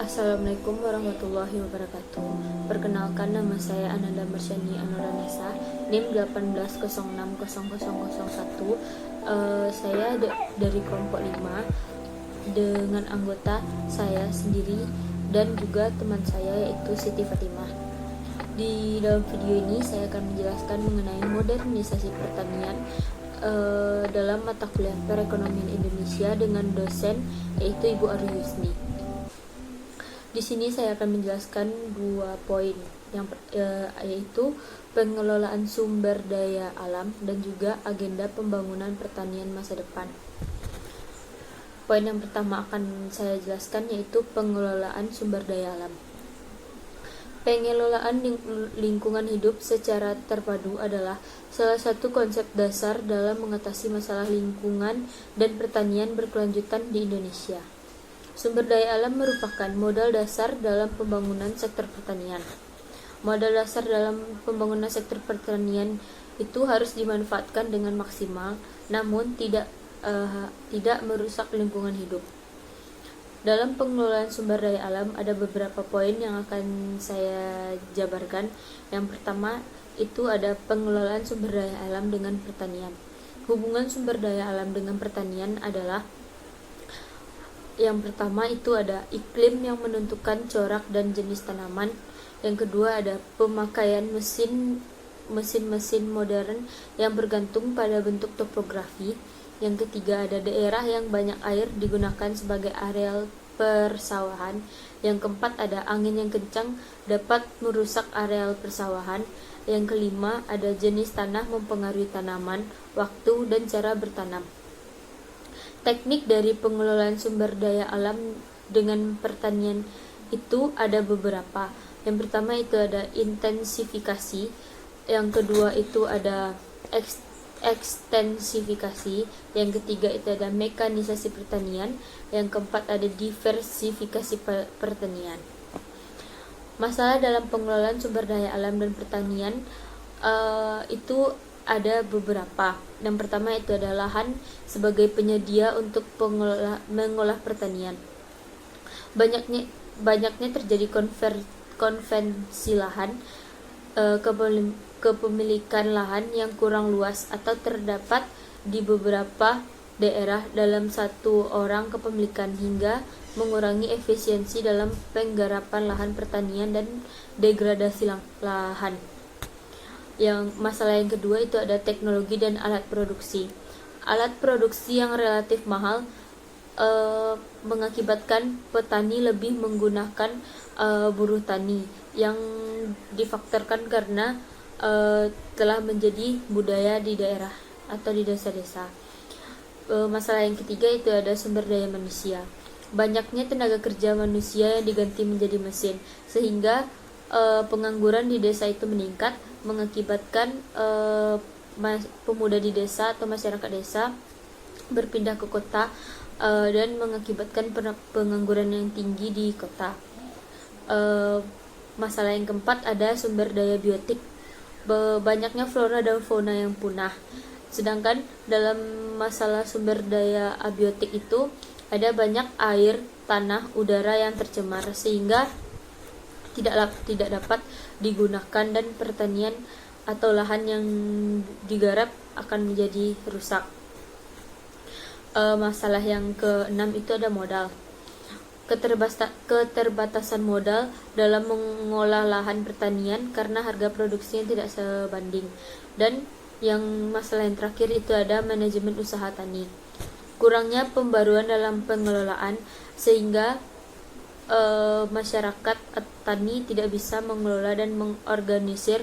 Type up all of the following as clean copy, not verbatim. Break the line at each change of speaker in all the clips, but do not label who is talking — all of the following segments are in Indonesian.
Assalamualaikum warahmatullahi wabarakatuh. Perkenalkan, nama saya Ananda Marsyani Anuranisa, NIM 180600001. Saya dari kelompok 5 dengan anggota saya sendiri dan juga teman saya yaitu Siti Fatimah. Di dalam video ini saya akan menjelaskan mengenai modernisasi pertanian dalam mata kuliah Perekonomian Indonesia dengan dosen yaitu Ibu Aru Yusni. Di sini saya akan menjelaskan 2 poin, yaitu pengelolaan sumber daya alam dan juga agenda pembangunan pertanian masa depan. Poin yang pertama akan saya jelaskan yaitu pengelolaan sumber daya alam. Pengelolaan lingkungan hidup secara terpadu adalah salah satu konsep dasar dalam mengatasi masalah lingkungan dan pertanian berkelanjutan di Indonesia. Sumber daya alam merupakan modal dasar dalam pembangunan sektor pertanian. Modal dasar dalam pembangunan sektor pertanian itu harus dimanfaatkan dengan maksimal, namun tidak merusak lingkungan hidup. Dalam pengelolaan sumber daya alam ada beberapa poin yang akan saya jabarkan. Yang pertama itu ada pengelolaan sumber daya alam dengan pertanian. Hubungan sumber daya alam dengan pertanian adalah yang pertama itu ada iklim yang menentukan corak dan jenis tanaman. Yang kedua ada pemakaian mesin modern yang bergantung pada bentuk topografi. Yang ketiga ada daerah yang banyak air digunakan sebagai areal persawahan. Yang keempat ada angin yang kencang dapat merusak areal persawahan. Yang kelima ada jenis tanah mempengaruhi tanaman, waktu dan cara bertanam. Teknik dari pengelolaan sumber daya alam dengan pertanian itu ada beberapa. Yang pertama itu ada intensifikasi, yang kedua itu ada ekstensifikasi, yang ketiga itu ada mekanisasi pertanian, yang keempat ada diversifikasi pertanian. Masalah dalam pengelolaan sumber daya alam dan pertanian itu ada beberapa. Yang pertama itu adalah lahan sebagai penyedia untuk mengolah pertanian. Banyaknya terjadi konvensi lahan, kepemilikan lahan yang kurang luas atau terdapat di beberapa daerah dalam satu orang kepemilikan hingga mengurangi efisiensi dalam penggarapan lahan pertanian dan degradasi lahan. Masalah yang kedua itu ada teknologi dan alat produksi. Alat produksi yang relatif mahal mengakibatkan petani lebih menggunakan buruh tani yang difaktorkan karena telah menjadi budaya di daerah atau di desa-desa. Masalah yang ketiga itu ada sumber daya manusia. Banyaknya tenaga kerja manusia yang diganti menjadi mesin, sehingga pengangguran di desa itu meningkat, mengakibatkan pemuda di desa atau masyarakat desa berpindah ke kota dan mengakibatkan pengangguran yang tinggi di kota. Masalah yang keempat ada sumber daya biotik. Banyaknya flora dan fauna yang punah. Sedangkan dalam masalah sumber daya abiotik itu ada banyak air, tanah, udara yang tercemar sehingga tidak dapat digunakan dan pertanian atau lahan yang digarap akan menjadi rusak. Masalah yang keenam itu ada modal. Keterbatasan modal dalam mengolah lahan pertanian karena harga produksinya tidak sebanding. Dan yang masalah yang terakhir itu ada manajemen usaha tani. Kurangnya pembaruan dalam pengelolaan sehingga masyarakat tani tidak bisa mengelola dan mengorganisir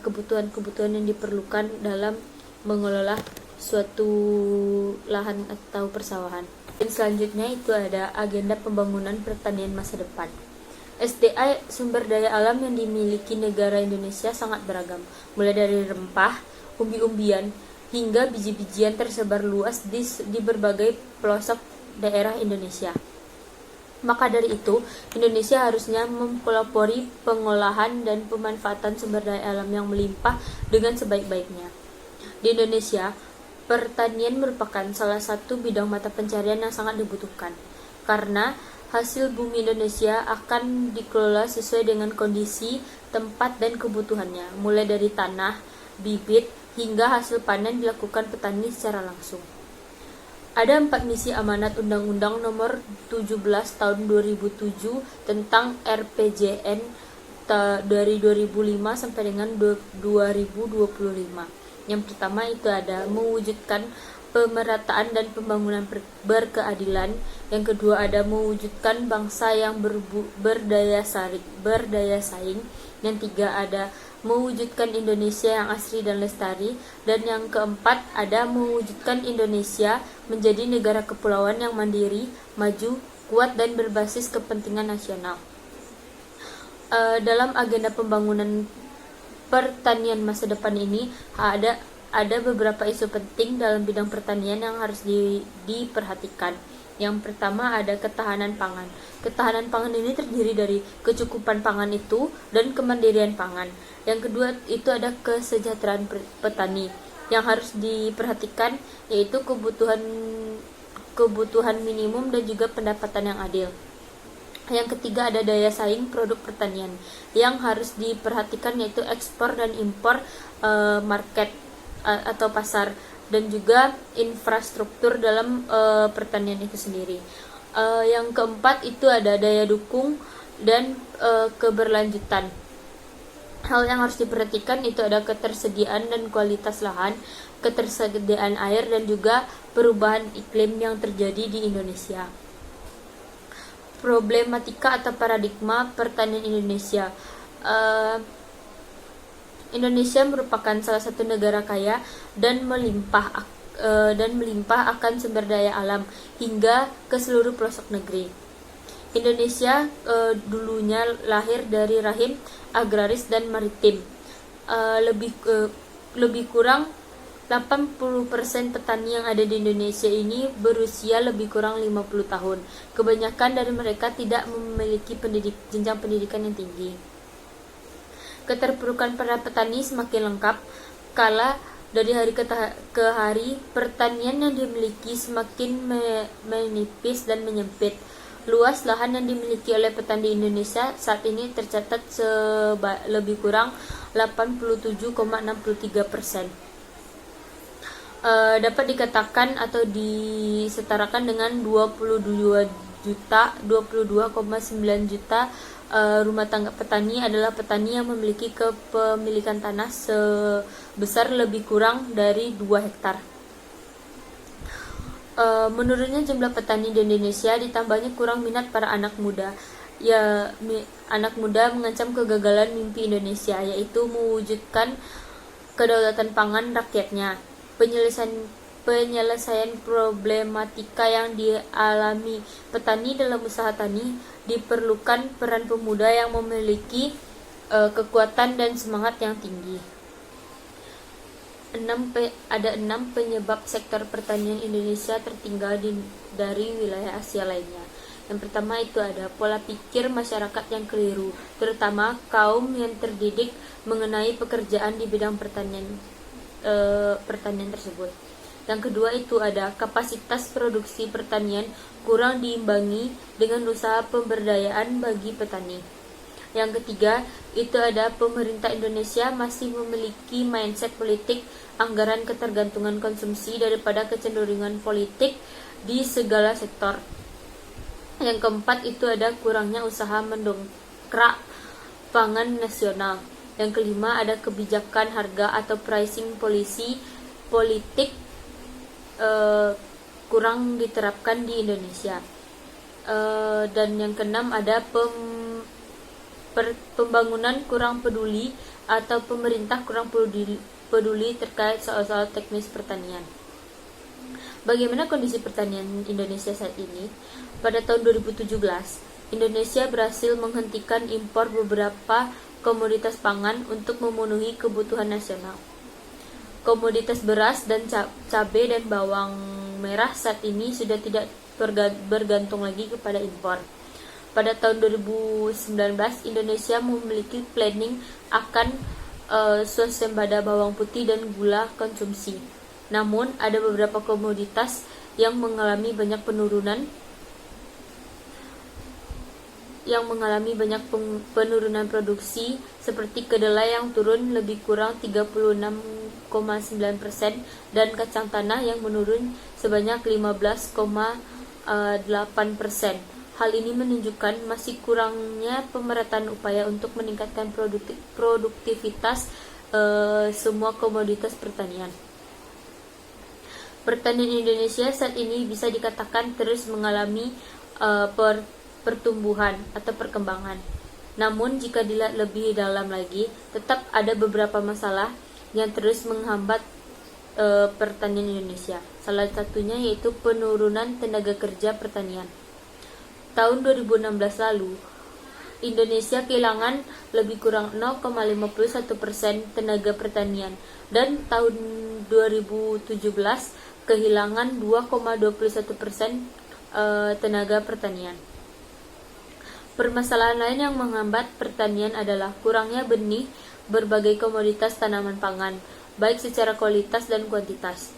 kebutuhan-kebutuhan yang diperlukan dalam mengelola suatu lahan atau persawahan. Dan selanjutnya itu ada agenda pembangunan pertanian masa depan. SDA sumber daya alam yang dimiliki negara Indonesia sangat beragam, mulai dari rempah, umbi-umbian, hingga biji-bijian tersebar luas di berbagai pelosok daerah Indonesia. Maka dari itu, Indonesia harusnya mempelopori pengolahan dan pemanfaatan sumber daya alam yang melimpah dengan sebaik-baiknya. Di Indonesia, Pertanian merupakan salah satu bidang mata pencarian yang sangat dibutuhkan, karena hasil bumi Indonesia akan dikelola sesuai dengan kondisi, tempat, dan kebutuhannya, mulai dari tanah, bibit, hingga hasil panen dilakukan petani secara langsung. Ada 4 misi amanat Undang-Undang Nomor 17 Tahun 2007 tentang RPJN dari 2005 sampai dengan 2025. Yang pertama itu ada mewujudkan pemerataan dan pembangunan berkeadilan. Yang kedua ada mewujudkan bangsa yang berdaya saing. Yang tiga ada mewujudkan Indonesia yang asri dan lestari. Dan yang keempat ada mewujudkan Indonesia menjadi negara kepulauan yang mandiri, maju, kuat, dan berbasis kepentingan nasional. Dalam agenda pembangunan pertanian masa depan ini ada beberapa isu penting dalam bidang pertanian yang harus diperhatikan. Yang pertama ada ketahanan pangan. Ketahanan pangan ini terdiri dari kecukupan pangan itu dan kemandirian pangan. Yang kedua itu ada kesejahteraan petani. Yang harus diperhatikan yaitu kebutuhan minimum dan juga pendapatan yang adil. Yang ketiga ada daya saing produk pertanian. Yang harus diperhatikan yaitu ekspor dan impor, market atau pasar, dan juga infrastruktur dalam pertanian itu sendiri. Yang keempat itu ada daya dukung dan keberlanjutan. Hal yang harus diperhatikan itu ada ketersediaan dan kualitas lahan, ketersediaan air, dan juga perubahan iklim yang terjadi di Indonesia. Problematika atau paradigma pertanian Indonesia. Indonesia merupakan salah satu negara kaya dan melimpah akan sumber daya alam hingga ke seluruh pelosok negeri. Indonesia dulunya lahir dari rahim agraris dan maritim. Lebih kurang 80% petani yang ada di Indonesia ini berusia lebih kurang 50 tahun. Kebanyakan dari mereka tidak memiliki jenjang pendidikan yang tinggi. Keterpurukan para petani semakin lengkap kala dari hari ke hari pertanian yang dimiliki semakin menipis dan menyempit. Luas lahan yang dimiliki oleh petani Indonesia saat ini tercatat lebih kurang 87,63%. Dapat dikatakan atau disetarakan dengan 22,9 juta rumah tangga petani adalah petani yang memiliki kepemilikan tanah sebesar lebih kurang dari 2 hektar. Menurunnya jumlah petani di Indonesia ditambahnya kurang minat para anak muda. Anak muda mengancam kegagalan mimpi Indonesia, yaitu mewujudkan kedaulatan pangan rakyatnya. Penyelesaian problematika yang dialami petani dalam usaha tani diperlukan peran pemuda yang memiliki kekuatan dan semangat yang tinggi. Ada 6 penyebab sektor pertanian Indonesia tertinggal dari wilayah Asia lainnya. Yang pertama itu ada pola pikir masyarakat yang keliru, terutama kaum yang terdidik mengenai pekerjaan di bidang pertanian tersebut. Yang kedua itu ada kapasitas produksi pertanian kurang diimbangi dengan usaha pemberdayaan bagi petani. Yang ketiga itu ada pemerintah Indonesia masih memiliki mindset politik anggaran ketergantungan konsumsi daripada kecenderungan politik di segala sektor. Yang keempat itu ada kurangnya usaha mendongkrak pangan nasional. Yang kelima ada kebijakan harga atau pricing politik kurang diterapkan di Indonesia. Dan yang keenam ada pembangunan kurang peduli atau pemerintah kurang peduli terkait soal-soal teknis pertanian. Bagaimana kondisi pertanian Indonesia saat ini? Pada tahun 2017, Indonesia berhasil menghentikan impor beberapa komoditas pangan untuk memenuhi kebutuhan nasional. Komoditas beras dan cabai dan bawang merah saat ini sudah tidak bergantung lagi kepada impor. Pada tahun 2019, Indonesia memiliki planning akan swasembada bawang putih dan gula konsumsi. Namun, ada beberapa komoditas yang mengalami banyak penurunan produksi, seperti kedelai yang turun lebih kurang 36,9% dan kacang tanah yang menurun sebanyak 15,8%. Hal ini menunjukkan masih kurangnya pemerataan upaya untuk meningkatkan produktivitas semua komoditas pertanian. Pertanian Indonesia saat ini bisa dikatakan terus mengalami pertumbuhan atau perkembangan. Namun jika dilihat lebih dalam lagi, tetap ada beberapa masalah yang terus menghambat pertanian Indonesia. Salah satunya yaitu penurunan tenaga kerja pertanian. Tahun 2016 lalu, Indonesia kehilangan lebih kurang 0,51% tenaga pertanian, dan tahun 2017 kehilangan 2,21% tenaga pertanian. Permasalahan lain yang menghambat pertanian adalah kurangnya benih berbagai komoditas tanaman pangan, baik secara kualitas dan kuantitas.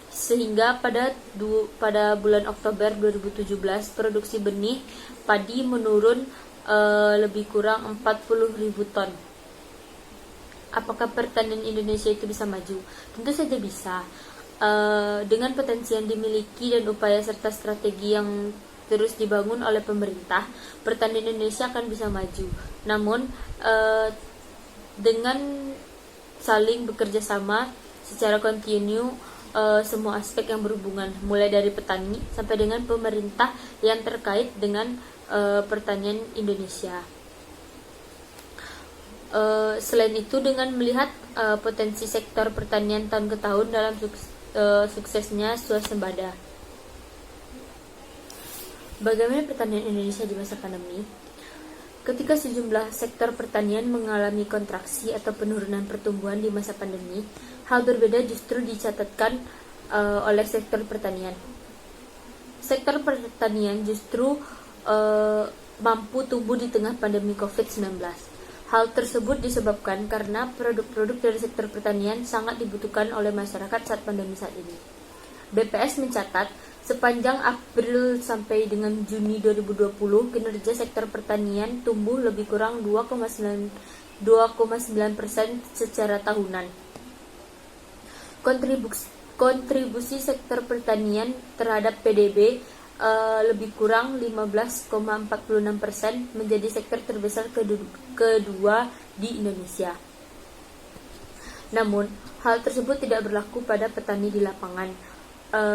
Sehingga pada bulan Oktober 2017 produksi benih padi menurun lebih kurang 40.000 ton. Apakah pertanian Indonesia itu bisa maju? Tentu saja bisa. Dengan potensi yang dimiliki dan upaya serta strategi yang terus dibangun oleh pemerintah, pertanian Indonesia akan bisa maju. Namun dengan saling bekerja sama secara kontinu, semua aspek yang berhubungan, mulai dari petani sampai dengan pemerintah yang terkait dengan pertanian Indonesia. Selain itu, dengan melihat potensi sektor pertanian tahun ke tahun dalam suksesnya swasembada. Bagaimana pertanian Indonesia di masa pandemi? Ketika sejumlah sektor pertanian mengalami kontraksi atau penurunan pertumbuhan di masa pandemi, hal berbeda justru dicatatkan oleh sektor pertanian. Sektor pertanian justru mampu tumbuh di tengah pandemi COVID-19. Hal tersebut disebabkan karena produk-produk dari sektor pertanian sangat dibutuhkan oleh masyarakat saat pandemi saat ini. BPS mencatat, sepanjang April sampai dengan Juni 2020, kinerja sektor pertanian tumbuh lebih kurang 2,9% secara tahunan. Kontribusi sektor pertanian terhadap PDB lebih kurang 15,46%, menjadi sektor terbesar kedua di Indonesia. Namun, hal tersebut tidak berlaku pada petani di lapangan,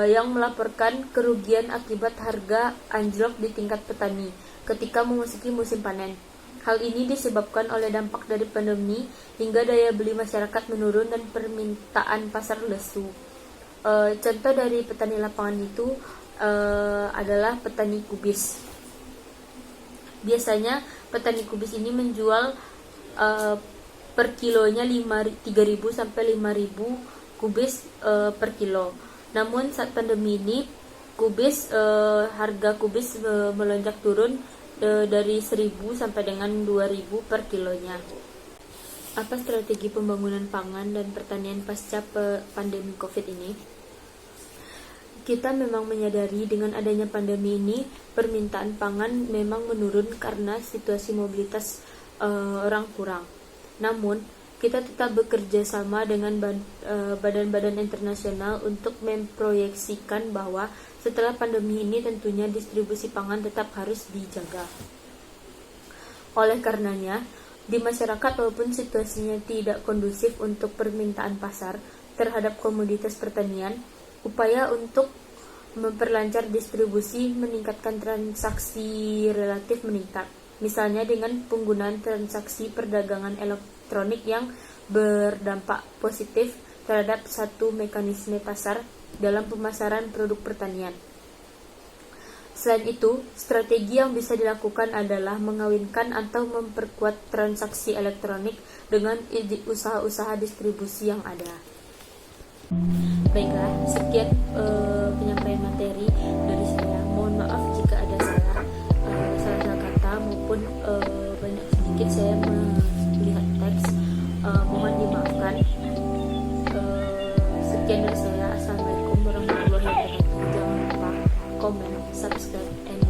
yang melaporkan kerugian akibat harga anjlok di tingkat petani ketika memasuki musim panen. Hal ini disebabkan oleh dampak dari pandemi hingga daya beli masyarakat menurun dan permintaan pasar lesu. Contoh dari petani lapangan itu adalah petani kubis. Biasanya petani kubis ini menjual per kilonya 3.000 sampai 5.000 kubis per kilo. Namun saat pandemi ini harga kubis melonjak turun dari 1.000 sampai dengan 2.000 per kilonya. Apa strategi pembangunan pangan dan pertanian pasca pandemi COVID ini? Kita memang menyadari dengan adanya pandemi ini, permintaan pangan memang menurun karena situasi mobilitas orang kurang. Namun, kita tetap bekerja sama dengan badan-badan internasional untuk memproyeksikan bahwa setelah pandemi ini tentunya distribusi pangan tetap harus dijaga. Oleh karenanya, di masyarakat walaupun situasinya tidak kondusif untuk permintaan pasar terhadap komoditas pertanian, upaya untuk memperlancar distribusi meningkatkan transaksi relatif meningkat. Misalnya dengan penggunaan transaksi perdagangan elektronik yang berdampak positif terhadap satu mekanisme pasar dalam pemasaran produk pertanian. Selain itu, strategi yang bisa dilakukan adalah mengawinkan atau memperkuat transaksi elektronik dengan usaha-usaha distribusi yang ada. Baiklah, sekian penyampaian materi dari saya. Mohon maaf jika ada salah kata maupun banyak sedikit saya melihat teks. Mohon dimaafkan. Sekian dari saya. subscribe and